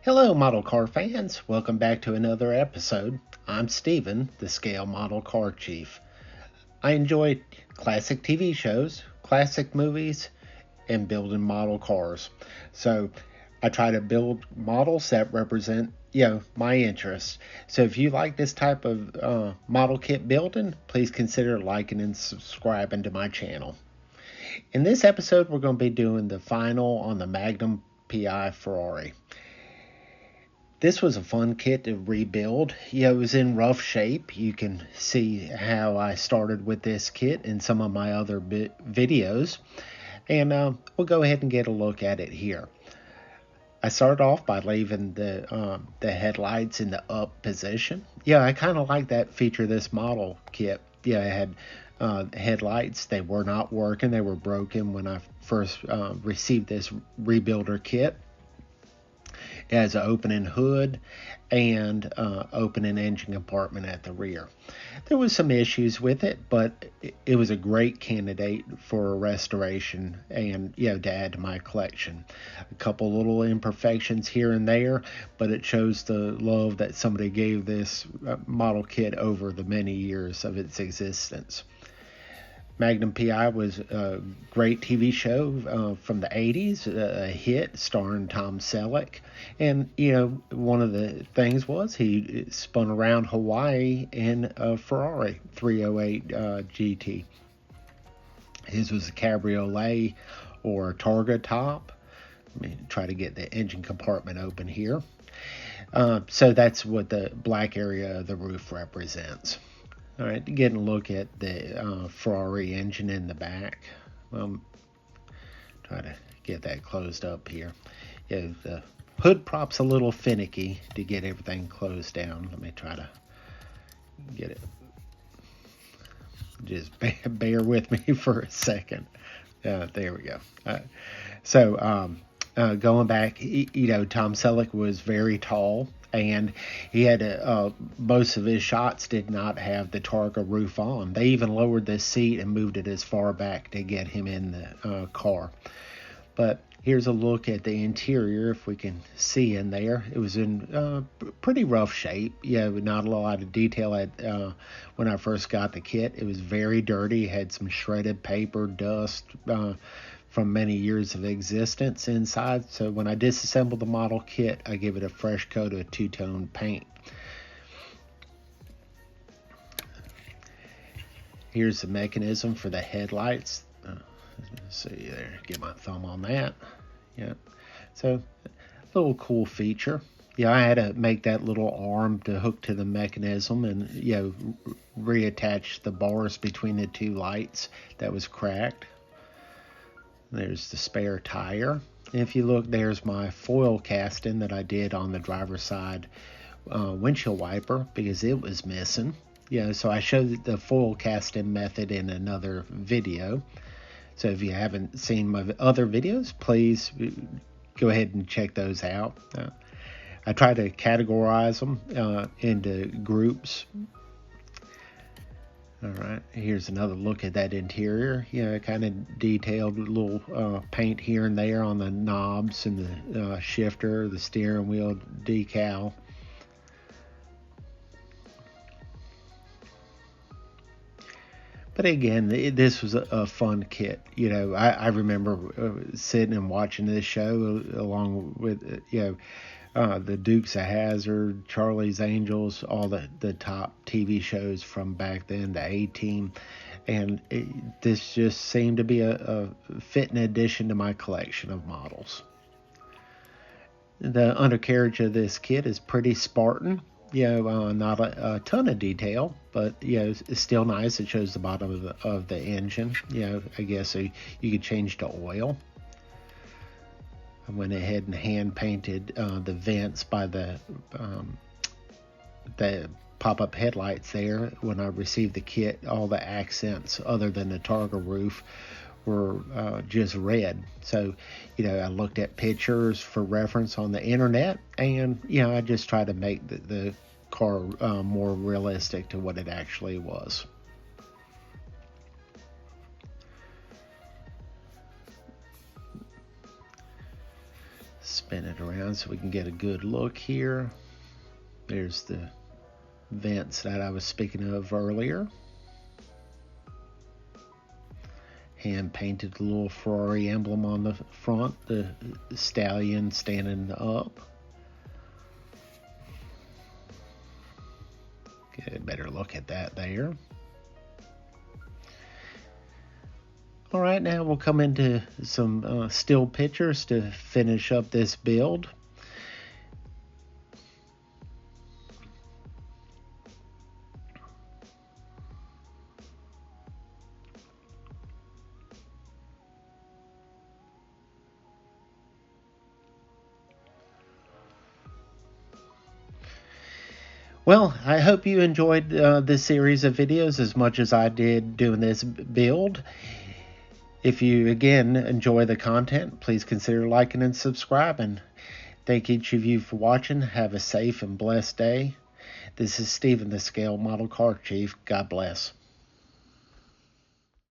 Hello, model car fans. Welcome back to another episode. I'm Steven, the Scale Model Car Chief. I enjoy classic TV shows, classic movies, and building model cars. So I try to build models that represent, my interests. So if you like this type of model kit building, please consider liking and subscribing to my channel. In this episode, we're going to be doing the final on the Magnum PI Ferrari. This was a fun kit to rebuild. It was in rough shape. You can see how I started with this kit in some of my other videos. And we'll go ahead and get a look at it here. I started off by leaving the headlights in the up position. I kind of like that feature of this model kit. It had headlights. They were not working. They were broken when I first received this rebuilder kit. It has an opening hood and opening engine compartment at the rear. There was some issues with it, but it was a great candidate for a restoration and to add to my collection. A couple little imperfections here and there, but it shows the love that somebody gave this model kit over the many years of its existence. Magnum PI was a great TV show from the 80s, a hit starring Tom Selleck. And, one of the things was he spun around Hawaii in a Ferrari 308 GT. His was a cabriolet or a Targa top. Let me try to get the engine compartment open here. So that's what the black area of the roof represents. All right, getting a look at the Ferrari engine in the back. Try to get that closed up here. The hood prop's a little finicky to get everything closed down. Let me try to get it. Just bear with me for a second. There we go. Going back, Tom Selleck was very tall, and he had most of his shots did not have the Targa roof on. They even lowered the seat and moved it as far back to get him in the car. But here's a look at the interior, if we can see in there. It was in pretty rough shape. Not a lot of detail when I first got the kit. It was very dirty. It had some shredded paper, dust from many years of existence inside. So when I disassembled the model kit, I give it a fresh coat of two-tone paint. Here's the mechanism for the headlights. Let's see there, get my thumb on that. So a little cool feature. I had to make that little arm to hook to the mechanism and reattach the bars between the two lights that was cracked. There's the spare tire. And if you look, there's my foil casting that I did on the driver's side windshield wiper because it was missing. So I showed the foil casting method in another video. So if you haven't seen my other videos, please go ahead and check those out. I try to categorize them into groups. All right, here's another look at that interior. Kind of detailed little paint here and there on the knobs and the shifter, the steering wheel decal. But again, this was a fun kit. I remember sitting and watching this show along with, the Dukes of Hazzard, Charlie's Angels, all the top TV shows from back then, the A-Team. And this just seemed to be a fitting addition to my collection of models. The undercarriage of this kit is pretty Spartan. Not a ton of detail, but it's still nice. It shows the bottom of the engine. I guess you could change to oil. I went ahead and hand painted the vents by the pop-up headlights there. When I received the kit, all the accents other than the Targa roof were just red. So I looked at pictures for reference on the internet, and I just tried to make the car more realistic to what it actually was. Spin it around so we can get a good look here. There's the vents that I was speaking of earlier. Hand painted the little Ferrari emblem on the front, the stallion standing up. Get a better look at that there. All right, now we'll come into some still pictures to finish up this build. Well, I hope you enjoyed this series of videos as much as I did doing this build. If you, again, enjoy the content, please consider liking and subscribing. Thank each of you for watching. Have a safe and blessed day. This is Stephen, the Scale Model Car Chief. God bless.